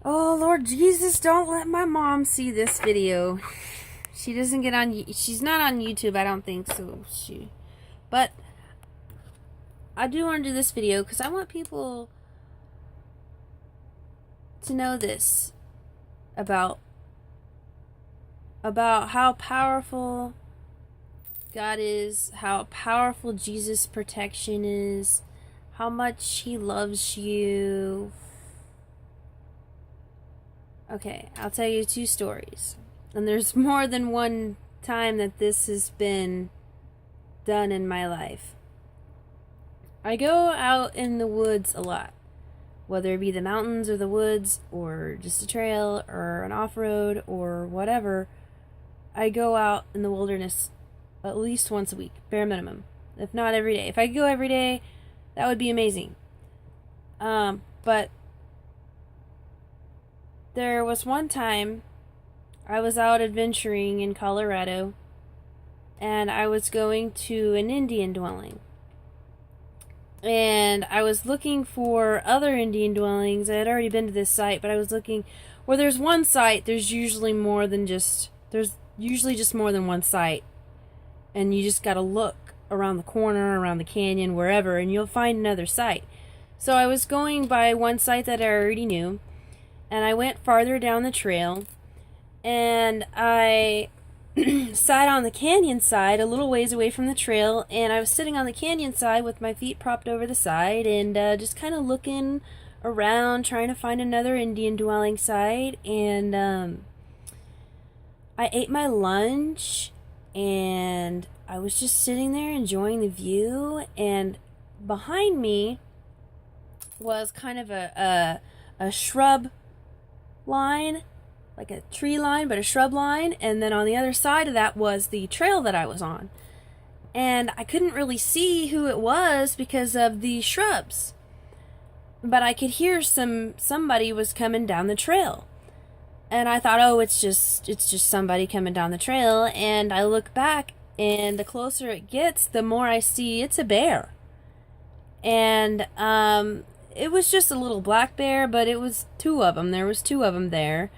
Oh, Lord Jesus, don't let my mom see this video. She doesn't get on, she's not on YouTube, I don't think, but I do want to do this video because I want people to know this about how powerful God is, how powerful Jesus' protection is, how much He loves you. Okay, I'll tell you two stories. And there's more than one time that this has been done in my life. I go out in the woods a lot, whether it be the mountains or the woods or just a trail or an off-road or whatever. I go out in the wilderness at least once a week, bare minimum, if not every day. If I could go every day, that would be amazing. But there was one time I was out adventuring in Colorado, and I was going to an Indian dwelling. And I was looking for other Indian dwellings. I had already been to this site, but I was looking where there's one site, there's usually more than just more than one site. And you just gotta look around the corner, around the canyon, wherever, and you'll find another site. So I was going by one site that I already knew, and I went farther down the trail, and I sat on the canyon side a little ways away from the trail, and I was sitting on the canyon side with my feet propped over the side and just kind of looking around, trying to find another Indian dwelling site. And I ate my lunch, and I was just sitting there enjoying the view, and behind me was kind of a shrub line, like a tree line, but a shrub line, and then on the other side of that was the trail that I was on. And I couldn't really see who it was because of the shrubs, but I could hear somebody was coming down the trail. And I thought, oh, it's just somebody coming down the trail. And I look back, and the closer it gets, the more I see it's a bear. And it was just a little black bear, but it was two of them. There was two of them there.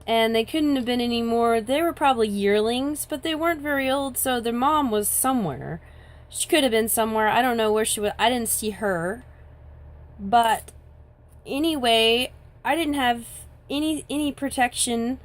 And they couldn't have been any more. They were probably yearlings, but they weren't very old, so their mom was somewhere. She could have been somewhere. I don't know where she was. I didn't see her. But anyway, I didn't have any protection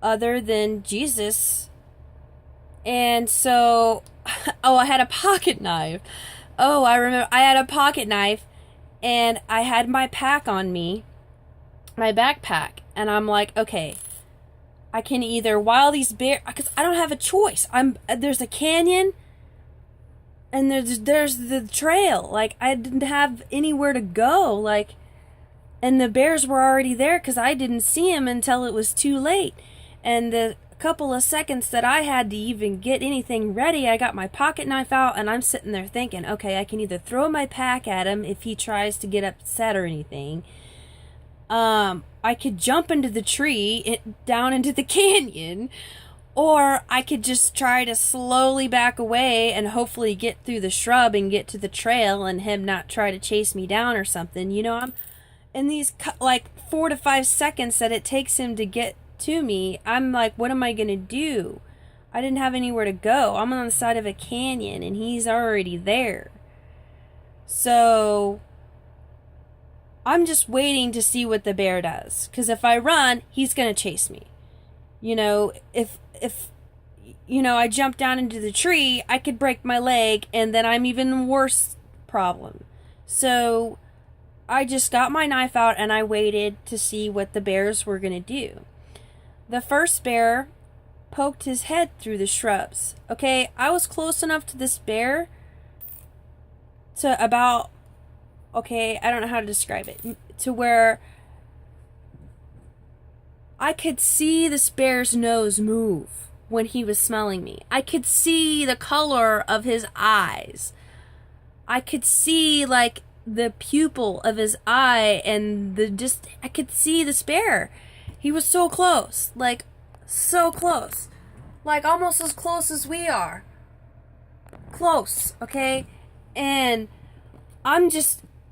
other than Jesus. And so, oh, I had a pocket knife. Oh, I remember. I had a pocket knife, and I had my pack on me, my backpack. And I'm like, okay, I can either, while these bears, because I don't have a choice. There's a canyon, and there's the trail. Like, I didn't have anywhere to go. Like, and the bears were already there because I didn't see them until it was too late. And the couple of seconds that I had to even get anything ready, I got my pocket knife out, and I'm sitting there thinking, okay, I can either throw my pack at him if he tries to get upset or anything. I could jump into the tree, down into the canyon, or I could just try to slowly back away and hopefully get through the shrub and get to the trail and him not try to chase me down or something. You know, I'm in these like 4 to 5 seconds that it takes him to get to me. I'm like, what am I gonna do? I didn't have anywhere to go. I'm on the side of a canyon and he's already there. So I'm just waiting to see what the bear does. Because if I run, he's going to chase me. You know, if I jump down into the tree, I could break my leg, and then I'm even worse problem. So I just got my knife out, and I waited to see what the bears were going to do. The first bear poked his head through the shrubs. Okay, I was close enough to this bear to about... Okay, I don't know how to describe it. To where I could see this bear's nose move when he was smelling me. I could see the color of his eyes. I could see, like, the pupil of his eye and I could see this bear. He was so close. Like, so close. Like, almost as close as we are. Close, okay? And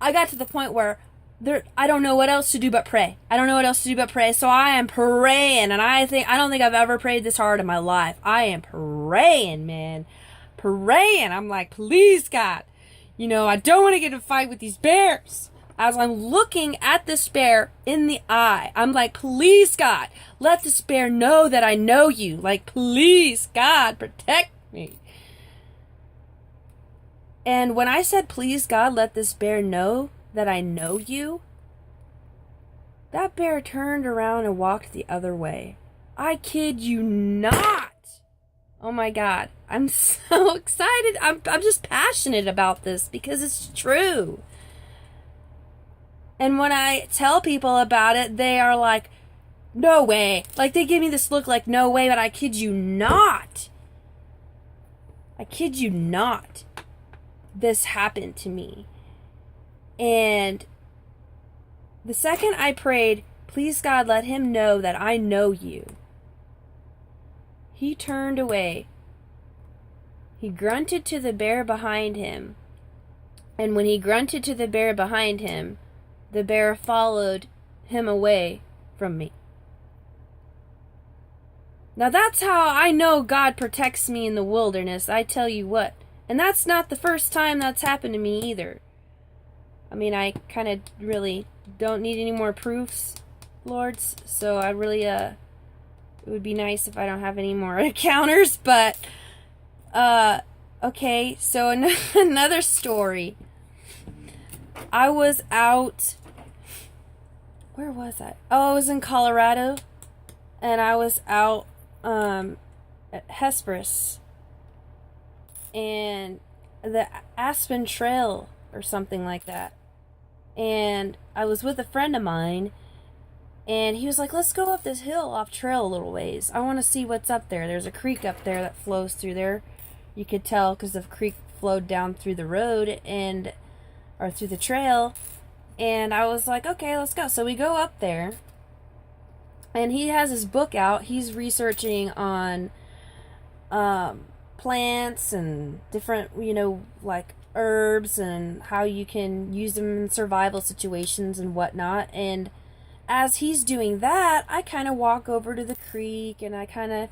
I got to the point where I don't know what else to do but pray. I don't know what else to do but pray. So I am praying, and I don't think I've ever prayed this hard in my life. I am praying, man. Praying. I'm like, please, God. I don't want to get in a fight with these bears. As I'm looking at this bear in the eye, I'm like, please, God, let this bear know that I know you. Like, please, God, protect me. And when I said, please, God, let this bear know that I know you, that bear turned around and walked the other way. I kid you not. Oh my God. I'm so excited. I'm just passionate about this because it's true. And when I tell people about it, they are like, no way. Like, they give me this look like, no way, but I kid you not. I kid you not. This happened to me. And the second I prayed, please God, let him know that I know you, he turned away. He grunted to the bear behind him. And when he grunted to the bear behind him, the bear followed him away from me. Now that's how I know God protects me in the wilderness, I tell you what. And that's not the first time that's happened to me either. I mean, I kind of really don't need any more proofs, Lords. So I really, it would be nice if I don't have any more encounters. But, okay, so another story. I was out, where was I? Oh, I was in Colorado. And I was out, at Hesperus. And the Aspen Trail or something like that. And I was with a friend of mine, and he was like, let's go up this hill off trail a little ways. I want to see what's up there. There's a creek up there that flows through there. You could tell because the creek flowed down through the road or through the trail. And I was like, okay, let's go. So we go up there, and he has his book out. He's researching on plants and different, like herbs and how you can use them in survival situations and whatnot. And as he's doing that, I kind of walk over to the creek and I kind of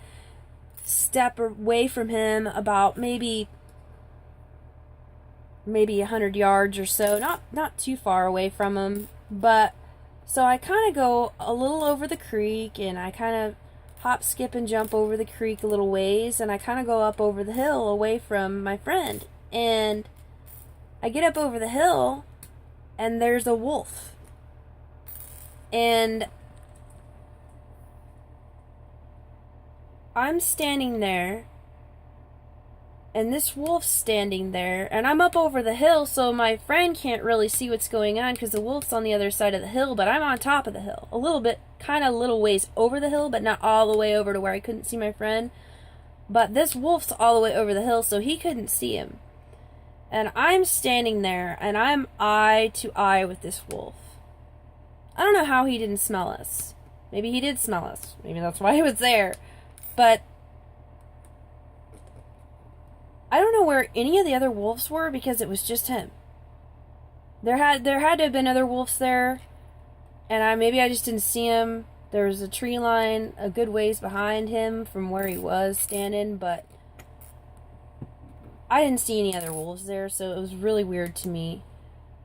step away from him about maybe 100 yards or so, not too far away from him. But so I kind of go a little over the creek, and I kind of hop, skip, and jump over the creek a little ways, and I kind of go up over the hill away from my friend. And I get up over the hill, and there's a wolf. And I'm standing there, and this wolf's standing there, and I'm up over the hill, so my friend can't really see what's going on because the wolf's on the other side of the hill, but I'm on top of the hill. A little bit, kind of little ways over the hill, but not all the way over to where I couldn't see my friend. But this wolf's all the way over the hill, so he couldn't see him. And I'm standing there, and I'm eye to eye with this wolf. I don't know how he didn't smell us. Maybe he did smell us. Maybe that's why he was there. But I don't know where any of the other wolves were because it was just him. There had to have been other wolves there, and maybe I just didn't see him. There was a tree line a good ways behind him from where he was standing, but I didn't see any other wolves there, so it was really weird to me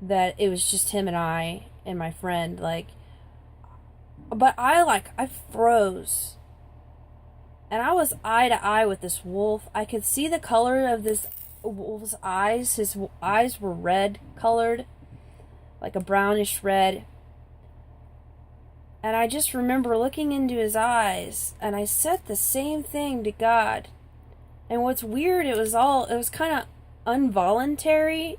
that it was just him and I and my friend, but I froze. And I was eye to eye with this wolf. I could see the color of this wolf's eyes. His eyes were red colored, like a brownish red. And I just remember looking into his eyes, and I said the same thing to God. And what's weird, it was kind of involuntary.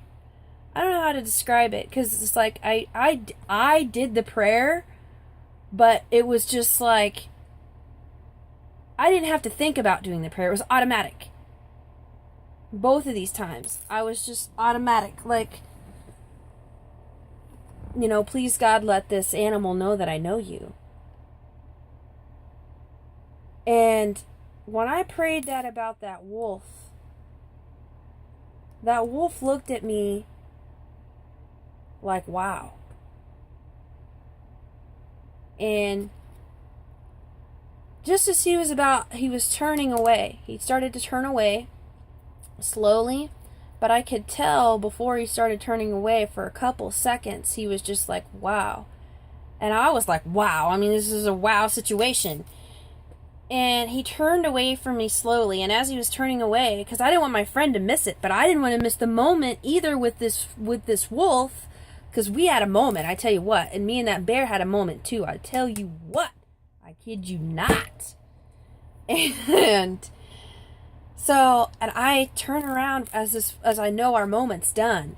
I don't know how to describe it, because it's like I did the prayer, but it was just like I didn't have to think about doing the prayer. It was automatic. Both of these times, I was just automatic. Like, please God, let this animal know that I know you. And when I prayed that about that wolf looked at me like, wow. And just as he was turning away, he started to turn away slowly, but I could tell before he started turning away for a couple seconds, he was just like, wow. And I was like, wow, I mean, this is a wow situation. And he turned away from me slowly, and as he was turning away, because I didn't want my friend to miss it, but I didn't want to miss the moment either with this wolf, because we had a moment, I tell you what, and me and that bear had a moment too, I tell you what, I kid you not. And so, and I turn around as I know our moment's done,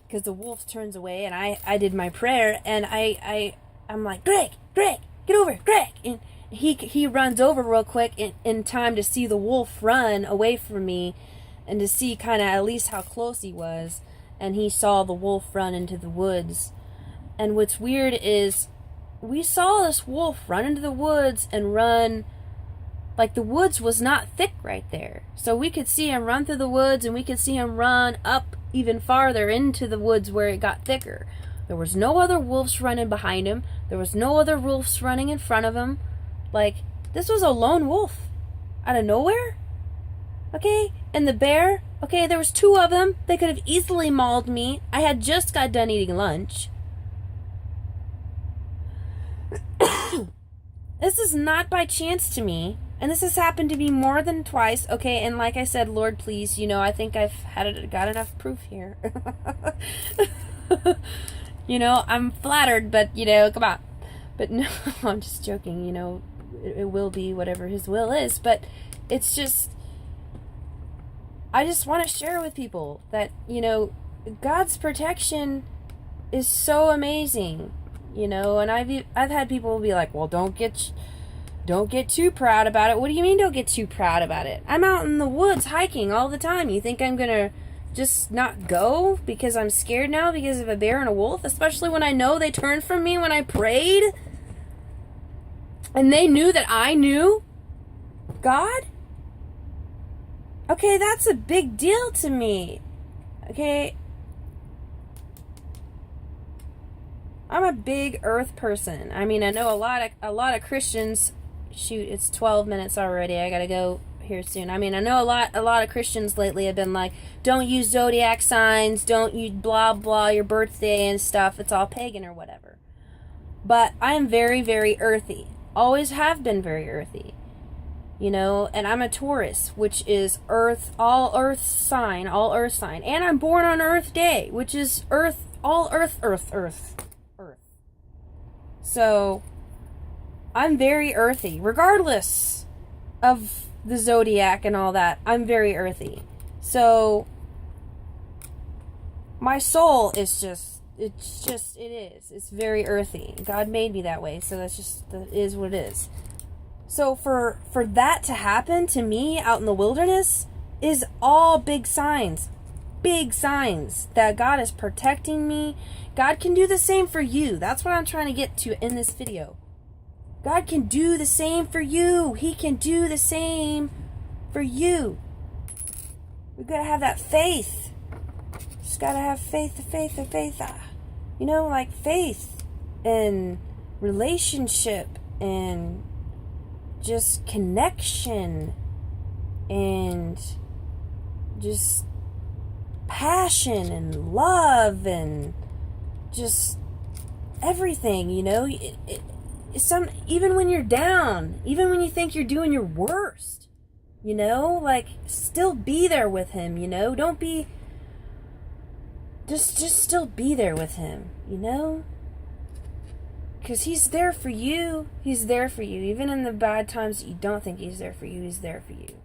because the wolf turns away, and I did my prayer, and I'm like, Greg, get over, Greg, and he runs over real quick in time to see the wolf run away from me, and to see kind of at least how close he was, and he saw the wolf run into the woods. And what's weird is we saw this wolf run into the woods and run, like the woods was not thick right there. So we could see him run through the woods, and we could see him run up even farther into the woods where it got thicker. There was no other wolves running behind him. There was no other wolves running in front of him. Like, this was a lone wolf out of nowhere. Okay? And the bear, okay, there was 2 of them. They could have easily mauled me. I had just got done eating lunch. This is not by chance to me. And this has happened to me more than twice. Okay, and like I said, Lord, please, I think I've got enough proof here. I'm flattered, but, come on. But no, I'm just joking, it will be whatever his will is. But it's just, I just want to share with people that, God's protection is so amazing, and I've had people be like, well, don't get too proud about it. What do you mean don't get too proud about it? I'm out in the woods hiking all the time. You think I'm going to just not go because I'm scared now because of a bear and a wolf? Especially when I know they turned from me when I prayed? And they knew that I knew God? Okay, that's a big deal to me. Okay? I'm a big earth person. I mean, I know a lot of Christians. Shoot, it's 12 minutes already. I gotta go here soon. I mean, I know a lot of Christians lately have been like, don't use zodiac signs, don't use blah blah your birthday and stuff. It's all pagan or whatever. But I am very, very earthy. Always have been very earthy. And I'm a Taurus, which is all earth sign. And I'm born on Earth Day, which is all earth. So, I'm very earthy, regardless of the zodiac and all that. I'm very earthy. So, my soul is it is. It's very earthy. God made me that way, so that is what it is. So for that to happen to me out in the wilderness is all big signs that God is protecting me. God can do the same for you. That's what I'm trying to get to in this video. God can do the same for you. He can do the same for you. We've got to have that faith. Just got to have faith. Like faith and relationship and just connection and just passion and love and just everything, even when you're down, even when you think you're doing your worst, still be there with him, don't be, just still be there with him, because he's there for you. He's there for you. Even in the bad times that you don't think he's there for you, he's there for you.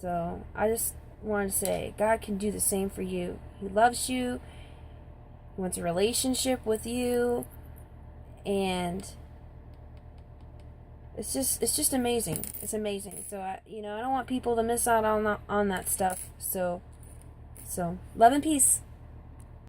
So, I just want to say, God can do the same for you. He loves you. He wants a relationship with you. And it's just amazing. It's amazing. So, I don't want people to miss out on that stuff. So love and peace.